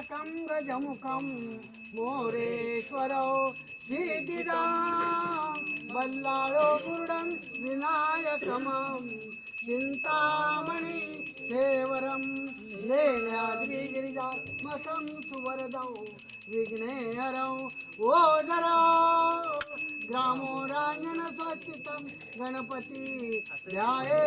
तारकं गजमुखं मोरेश्वरो सिद्धिदां बल्लाळो गुरुडं विनायकमं चिन्तामणि देवरं लेण्याद्रिगिरिजात्मकं सुवरदौ विघ्नेहरौ ओदरौ ग्रामो राञ्जन स्वच्चितं गणपति ध्याये